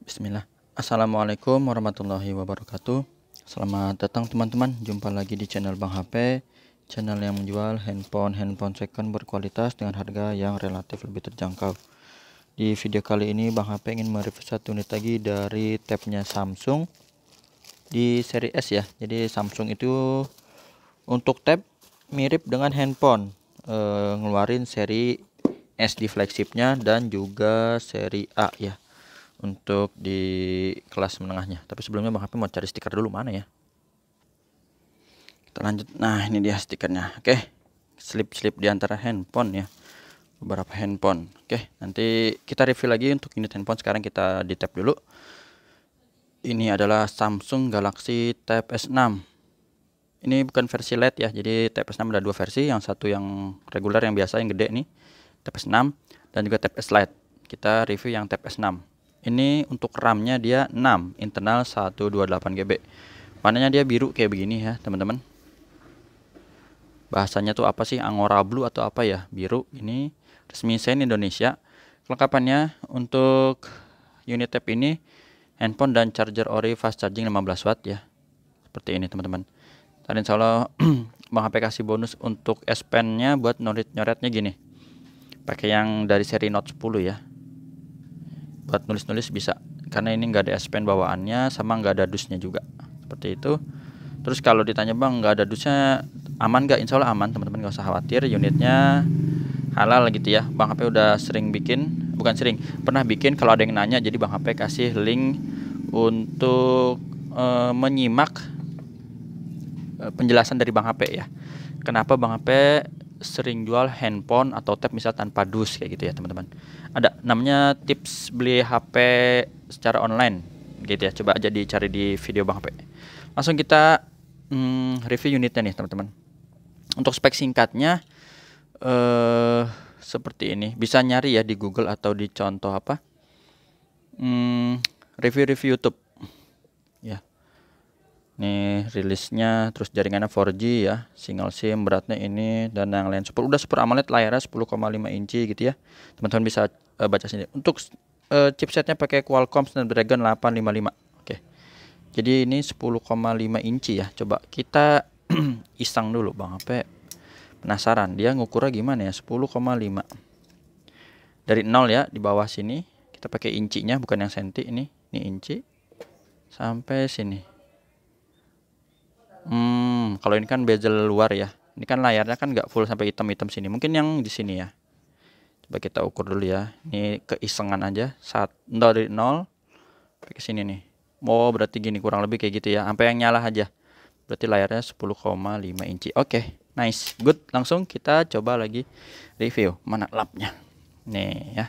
Bismillah. Assalamualaikum warahmatullahi wabarakatuh. Selamat datang teman-teman. Jumpa lagi di channel Bang HP, channel yang menjual handphone second berkualitas dengan harga yang relatif lebih terjangkau. Di video kali ini Bang HP ingin mereview satu unit lagi dari tabnya Samsung di seri S ya. Jadi Samsung itu untuk tab mirip dengan handphone, ngeluarin seri S di flagshipnya dan juga seri A ya untuk di kelas menengahnya. Tapi sebelumnya Bang HP mau cari stiker dulu, mana ya. Kita lanjut. Nah, ini dia stikernya. Oke, slip-slip di antara handphone ya, beberapa handphone. Oke, nanti kita review lagi untuk unit handphone. Sekarang kita di tab dulu. Ini adalah Samsung Galaxy Tab S6. Ini bukan versi LED ya, jadi Tab S6 ada dua versi. Yang satu yang reguler, yang biasa, yang gede nih, Tab S6, dan juga Tab S Lite. Kita review yang Tab S6. Ini untuk RAM-nya dia 6, internal 128 GB. Warnanya dia biru kayak begini ya, teman-teman. Bahasanya tuh apa sih? Angora Blue atau apa ya? Biru. Ini resmi Sen Indonesia. Kelengkapannya untuk unit tab ini handphone dan charger ori fast charging 15 watt ya. Seperti ini, teman-teman. Dan insya Allah Bang HP kasih bonus untuk S Pen-nya buat nyoret-nyoretnya gini. Pakai yang dari seri Note 10 ya. Buat nulis-nulis bisa, karena ini nggak ada S Pen bawaannya, sama nggak ada dusnya juga, seperti itu. Terus kalau ditanya Bang nggak ada dusnya aman nggak? Insya Allah aman, teman-teman, nggak usah khawatir. Unitnya halal gitu ya. Bang HP udah sering bikin, bukan sering, pernah bikin kalau ada yang nanya. Jadi Bang HP kasih link untuk menyimak penjelasan dari Bang HP ya. Kenapa Bang HP sering jual handphone atau tab misal tanpa dus kayak gitu ya, teman-teman. Ada namanya tips beli HP secara online gitu ya. Coba aja dicari di video Bang HP. Langsung kita review unitnya nih, teman-teman. Untuk spek singkatnya seperti ini. Bisa nyari ya di Google atau di contoh apa, review-review YouTube ya. Nih rilisnya, terus jaringannya 4G ya, single SIM, beratnya ini, dan yang lain. Udah Super AMOLED, layarnya 10,5 inci gitu ya. Teman-teman bisa baca sendiri. Untuk chipsetnya pakai Qualcomm Snapdragon 855. Oke. Jadi ini 10,5 inci ya. Coba kita iseng dulu Bang HP. Penasaran dia ngukurnya gimana ya, 10,5. Dari 0 ya, di bawah sini. Kita pakai incinya, bukan yang senti ini inci. Sampai sini. Kalau ini kan bezel luar ya. Ini kan layarnya kan nggak full sampai hitam-hitam sini. Mungkin yang di sini ya. Coba kita ukur dulu ya. Ini keisengan aja. Dari 0 ke sini nih. Oh, berarti gini kurang lebih kayak gitu ya. Sampai yang nyala aja. Berarti layarnya 10,5 inci. Oke, nice, good. Langsung kita coba lagi review. Mana lapnya? Nih ya.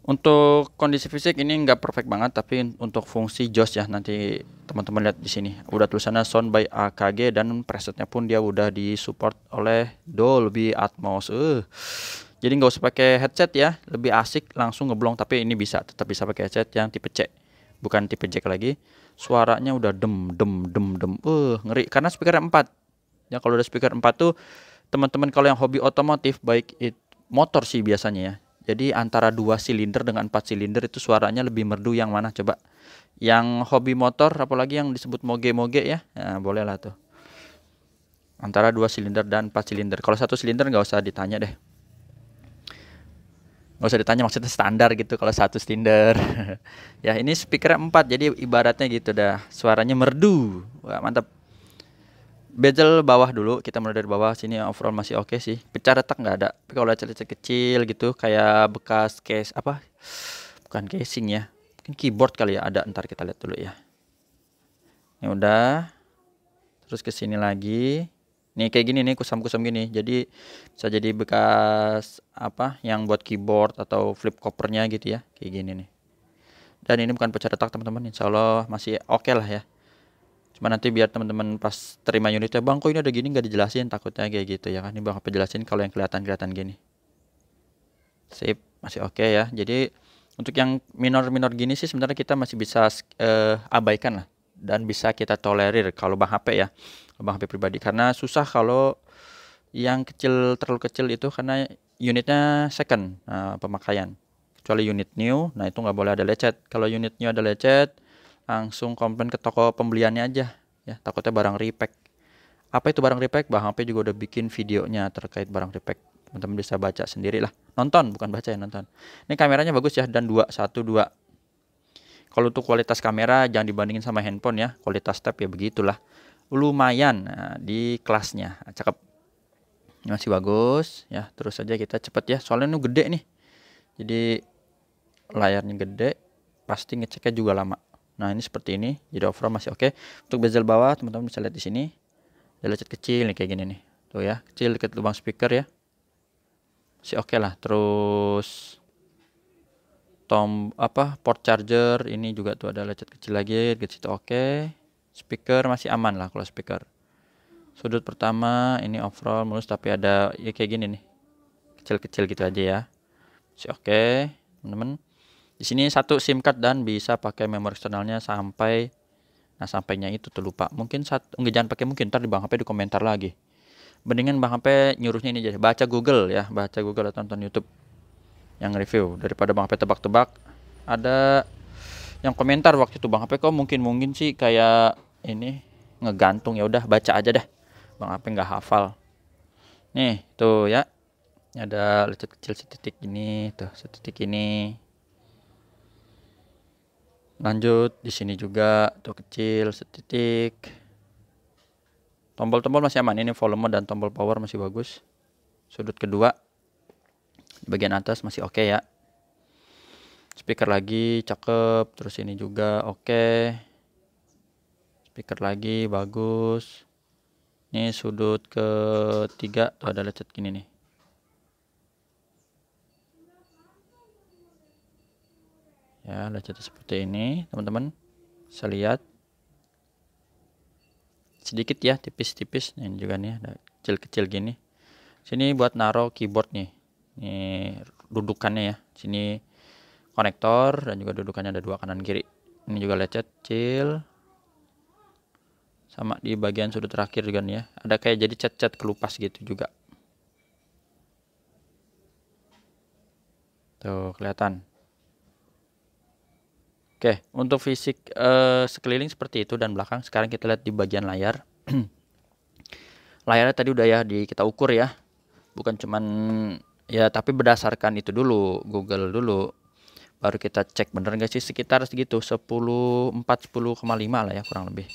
Untuk kondisi fisik ini nggak perfect banget, tapi untuk fungsi JOS ya, nanti teman-teman lihat di sini udah tulisannya Sound by AKG, dan presetnya pun dia udah disupport oleh Dolby Atmos. Jadi nggak usah pakai headset ya, lebih asik langsung ngeblong. Tapi ini tetap bisa pakai headset yang tipe C, bukan tipe jack lagi. Suaranya udah dem, ngeri karena speaker 4 ya. Kalau udah speaker 4 tuh teman-teman kalau yang hobi otomotif, baik itu motor sih biasanya ya. Jadi antara 2 silinder dengan 4 silinder itu suaranya lebih merdu yang mana coba? Yang hobi motor, apalagi yang disebut moge-moge ya. Nah, boleh lah tuh. Antara 2 silinder dan 4 silinder. Kalau 1 silinder nggak usah ditanya deh. Nggak usah ditanya, maksudnya standar gitu kalau 1 silinder. Ya, ini speaker 4, jadi ibaratnya gitu dah. Suaranya merdu. Wah, mantap. Bezel bawah dulu, kita mulai dari bawah sini. Overall masih oke sih. Pecah retak nggak ada. Tapi kalau lecet-lecet kecil gitu, kayak bekas case apa? Bukan casing ya, mungkin keyboard kali ya, ada. Ntar kita lihat dulu ya. Ini udah. Terus ke sini lagi. Nih kayak gini nih, kusam-kusam gini. Jadi bisa jadi bekas apa yang buat keyboard atau flip covernya gitu ya. Kayak gini nih. Dan ini bukan pecah retak, teman-teman. Insya Allah masih oke lah ya. Cuma nanti biar teman-teman pas terima unitnya, Bang kok ini ada gini nggak dijelasin, takutnya kayak gitu ya kan. Ini Bang apa jelasin kalau yang kelihatan gini. Sip, masih oke ya. Jadi untuk yang minor-minor gini sih sebenarnya kita masih bisa abaikan lah, dan bisa kita tolerir kalau Bang HP ya, Bang HP pribadi. Karena susah kalau yang kecil, terlalu kecil itu, karena unitnya second pemakaian. kecuali unit new. Nah itu nggak boleh ada lecet. Kalau unit new ada lecet, langsung komplain ke toko pembeliannya aja ya, takutnya barang repack. Apa itu barang repack? Bang HP juga udah bikin videonya terkait barang repack, teman-teman bisa baca sendiri lah, nonton bukan baca ya, nonton. Ini kameranya bagus ya, dan 212. Kalau untuk kualitas kamera jangan dibandingin sama handphone ya, kualitas tab ya begitulah, lumayan. Nah, di kelasnya cakep, ini masih bagus ya. Terus saja kita cepet ya, soalnya ini gede nih, jadi layarnya gede, pasti ngeceknya juga lama. Nah ini seperti ini, jadi overall masih oke. Untuk bezel bawah teman-teman bisa lihat di sini, ada lecet kecil nih kayak gini nih, tuh ya, kecil dekat lubang speaker ya, masih oke lah. Terus port charger ini juga tuh ada lecet kecil lagi gitu, situ oke. Speaker masih aman lah kalau speaker. Sudut pertama ini overall mulus, tapi ada ya kayak gini nih, kecil-kecil gitu aja ya, masih oke teman-teman. Di sini satu SIM card dan bisa pakai memori eksternalnya sampai, nah sampainya itu tuh lupa, mungkin enggak, jangan pakai, mungkin ntar di Bang HP di komentar lagi. Mendingan Bang HP nyuruhnya ini aja, baca Google ya, baca Google atau tonton YouTube yang review, daripada Bang HP tebak-tebak. Ada yang komentar waktu itu, Bang HP kok mungkin sih kayak ini ngegantung, ya udah baca aja dah, Bang HP nggak hafal. Nih tuh ya, ada lecet kecil setitik ini, tuh setitik ini. Lanjut di sini juga tuh kecil setitik. Tombol-tombol masih aman, ini volume dan tombol power masih bagus. Sudut kedua di bagian atas masih oke ya. Speaker lagi cakep, terus ini juga oke. Speaker lagi bagus. Ini sudut ketiga tuh ada lecet gini nih. Ya, lecet seperti ini, teman-teman bisa lihat. Sedikit ya, tipis-tipis. Ini juga nih ada kecil-kecil gini. Sini buat naruh keyboard nih. Ini dudukannya ya. Sini konektor dan juga dudukannya ada 2 kanan kiri. Ini juga lecet kecil. Sama di bagian sudut terakhir juga nih ya. Ada kayak jadi cat-cat kelupas gitu juga. Tuh kelihatan. Oke, untuk fisik sekeliling seperti itu dan belakang. Sekarang kita lihat di bagian layar. Layarnya tadi udah ya kita ukur ya. Bukan cuman ya, tapi berdasarkan itu dulu, Google dulu. Baru kita cek bener nggak sih, sekitar segitu 10,4 10,5 lah ya kurang lebih.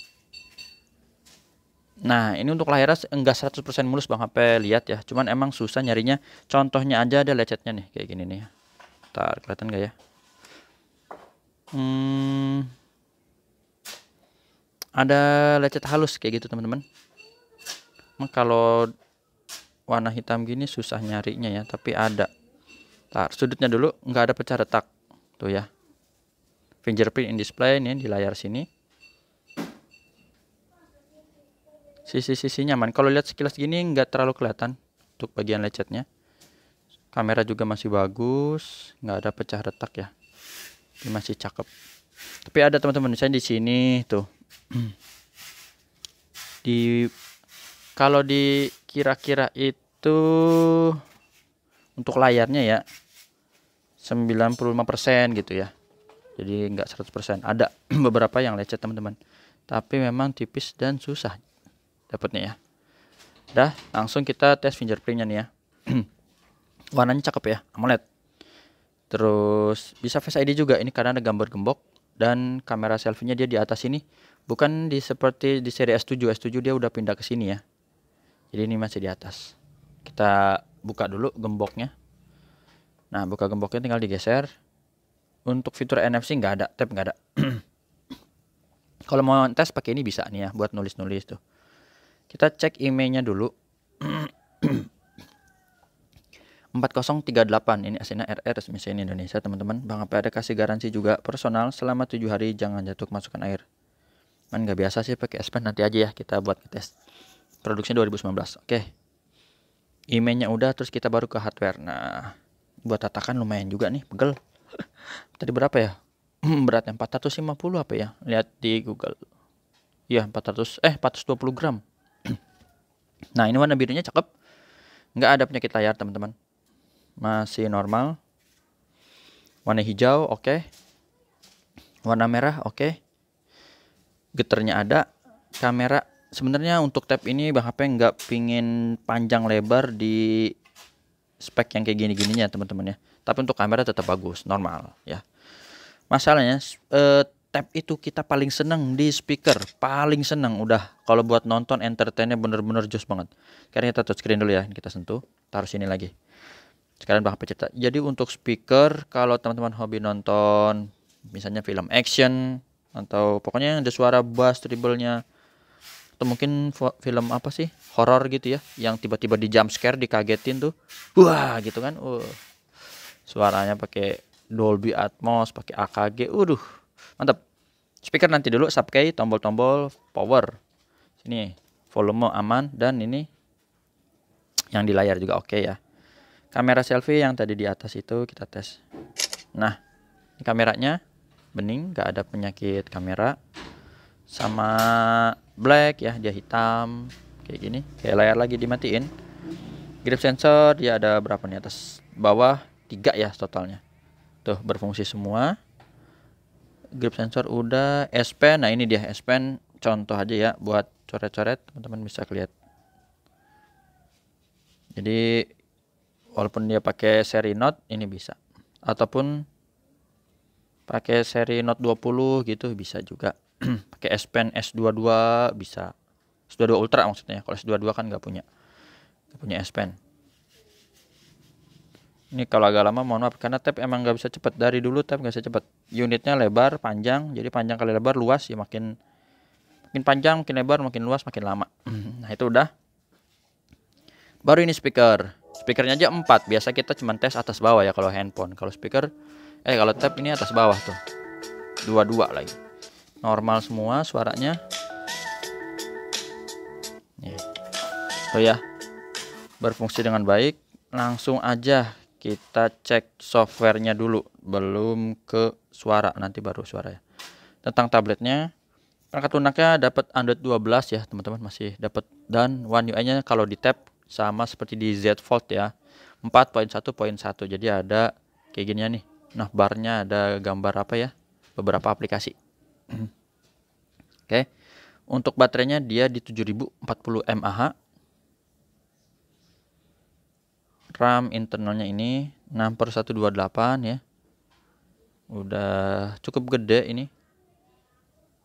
Nah, ini untuk layarnya enggak 100% mulus Bang HP lihat ya. Cuman emang susah nyarinya. Contohnya aja ada lecetnya nih kayak gini nih ya. Ntar kelihatan nggak ya? Ada lecet halus kayak gitu teman-teman. Kalau warna hitam gini susah nyarinya ya, tapi ada. Ntar sudutnya dulu nggak ada pecah retak tuh ya. Fingerprint in display nih di layar sini. Sisi-sisi nyaman. Kalau lihat sekilas gini nggak terlalu kelihatan untuk bagian lecetnya. Kamera juga masih bagus, nggak ada pecah retak ya. Ini masih cakep. Tapi ada teman-teman, misalnya di sini tuh. Kalau di kira-kira itu untuk layarnya ya 95% gitu ya. Jadi nggak 100%. Ada beberapa yang lecet teman-teman. Tapi memang tipis dan susah dapatnya ya. Dah, langsung kita tes fingerprintnya nih ya. Warnanya cakep ya, AMOLED. Terus bisa Face ID juga, ini karena ada gambar gembok, dan kamera selfie-nya dia di atas ini, bukan seperti di seri S7. S7 dia udah pindah ke sini ya. Jadi ini masih di atas. Kita buka dulu gemboknya. Nah, buka gemboknya tinggal digeser. Untuk fitur NFC nggak ada, tap nggak ada. Kalau mau tes pakai ini bisa nih ya, buat nulis-nulis tuh. Kita cek emailnya dulu. 4038 ini aslinya RR, resmi Indonesia teman-teman. Bang HP ada kasih garansi juga personal selama 7 hari, jangan jatuh kemasukan air. Man nggak biasa sih pakai S Pen, nanti aja ya kita buat tes. Produksinya 2019. Oke. Emailnya udah, terus kita baru ke hardware. Nah, buat tatakan lumayan juga nih, pegel. Tadi berapa ya? Beratnya 450 apa ya? Lihat di Google. Iya, 420 gram. Nah, ini warna birunya cakep. Nggak ada penyakit layar teman-teman. Masih normal. Warna hijau, oke. Warna merah, oke. Getarnya ada. Kamera, sebenarnya untuk tab ini Bang HP nggak pingin panjang lebar di spek yang kayak gini-gininya teman-teman ya. Tapi untuk kamera tetap bagus, normal ya. Masalahnya tab itu kita paling seneng di speaker, paling seneng udah kalau buat nonton entertainnya bener-bener jos banget. Sekarang kita touchscreen dulu ya, kita sentuh, taruh sini lagi. Sekarang Bang HP cerita. Jadi untuk speaker kalau teman-teman hobi nonton misalnya film action atau pokoknya yang ada suara bass treble-nya, atau mungkin film apa sih horor gitu ya, yang tiba-tiba di jump scare, dikagetin tuh, wah gitu kan, suaranya pakai Dolby Atmos, pakai AKG, mantap. Speaker nanti dulu, subkey, tombol-tombol power, sini volume aman, dan ini yang di layar juga oke ya. Kamera selfie yang tadi di atas itu kita tes. Nah, ini kameranya bening, gak ada penyakit kamera. Sama black ya, dia hitam kayak gini, kayak layar lagi dimatiin. Grip sensor dia ada berapa nih, atas bawah 3 ya totalnya. Tuh berfungsi semua. Grip sensor udah. S Pen, nah ini dia S Pen, contoh aja ya buat coret-coret, teman-teman bisa lihat. Jadi walaupun dia pakai seri Note ini bisa, ataupun pakai seri Note 20 gitu bisa juga. Pakai S Pen S22 bisa, S22 Ultra maksudnya. Kalau S22 kan nggak punya S Pen. Ini kalau agak lama mohon maaf, karena tab emang nggak bisa cepet. Dari dulu tab nggak bisa cepet, unitnya lebar panjang, jadi panjang kali lebar luas ya, makin panjang makin lebar makin luas makin lama. Nah itu udah. Baru ini speakernya aja 4. Biasa kita cuma tes atas bawah ya kalau handphone. Kalau speaker kalau tab ini atas bawah tuh, 2 lagi. Normal semua suaranya. Oh ya, berfungsi dengan baik. Langsung aja kita cek softwarenya dulu, belum ke suara, nanti baru suara ya. Tentang tabletnya, perangkat lunaknya dapat Android 12 ya teman-teman, masih dapat. Dan One UI-nya kalau di tab sama seperti di Z Fold ya, 4.1.1. Jadi ada kayak ginian nih. Nah, barnya ada gambar apa ya, beberapa aplikasi. Oke. Untuk baterainya dia di 7040 mAh. RAM internalnya ini 6/128 ya. Udah cukup gede ini.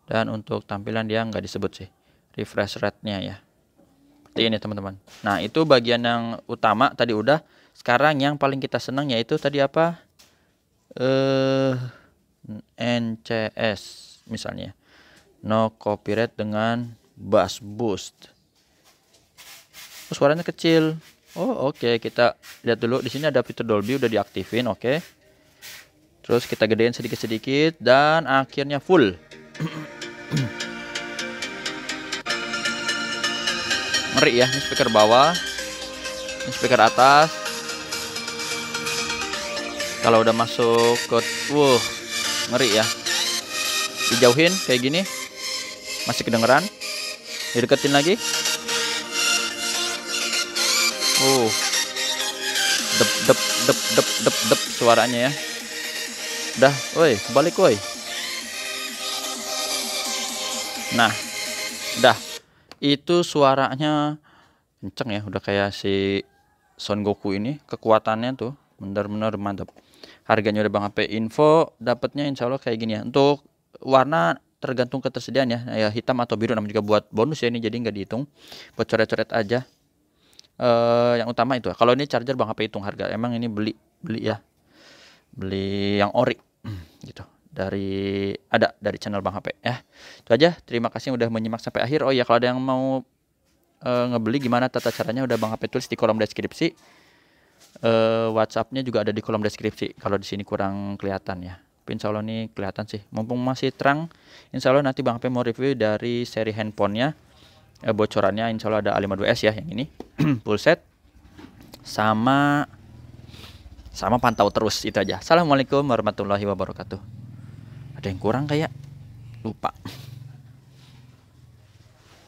Dan untuk tampilan dia nggak disebut sih refresh rate-nya ya. Seperti ini teman-teman. Nah, itu bagian yang utama tadi udah. Sekarang yang paling kita senang yaitu tadi apa? NCS misalnya. No copyright dengan bass boost. Oh, suaranya kecil. Oh, oke. Kita lihat dulu di sini ada fitur Dolby udah diaktifin, oke. Terus kita gedein sedikit-sedikit dan akhirnya full. Ngeri ya, ini speaker bawah, ini speaker atas. Kalau udah masuk ke ngeri ya. Dijauhin kayak gini masih kedengeran. Dideketin lagi. Dep suaranya ya. Udah, woi, balik woi. Nah, udah. Itu suaranya kenceng ya, udah kayak si Son Goku ini, kekuatannya tuh bener-bener mantap. Harganya udah Bang HP info, dapatnya insya Allah kayak gini ya. Untuk warna tergantung ketersediaan ya, ya hitam atau biru, namanya juga buat bonus ya ini, jadi nggak dihitung, buat coret-coret aja. Yang utama itu. Kalau ini charger Bang HP hitung harga. Emang ini beli ya, beli yang ori gitu, dari channel Bang HP ya. Itu aja. Terima kasih udah menyimak sampai akhir. Oh iya, kalau ada yang mau ngebeli gimana tata caranya udah Bang HP tulis di kolom deskripsi. WhatsAppnya juga ada di kolom deskripsi. Kalau di sini kurang kelihatan ya. Insya Allah nih kelihatan sih. Mumpung masih terang, insya Allah nanti Bang HP mau review dari seri handphonenya. Bocorannya insya Allah ada A52s ya, yang ini full set. Sama pantau terus, itu aja. Assalamualaikum warahmatullahi wabarakatuh. Ada yang kurang kayak lupa.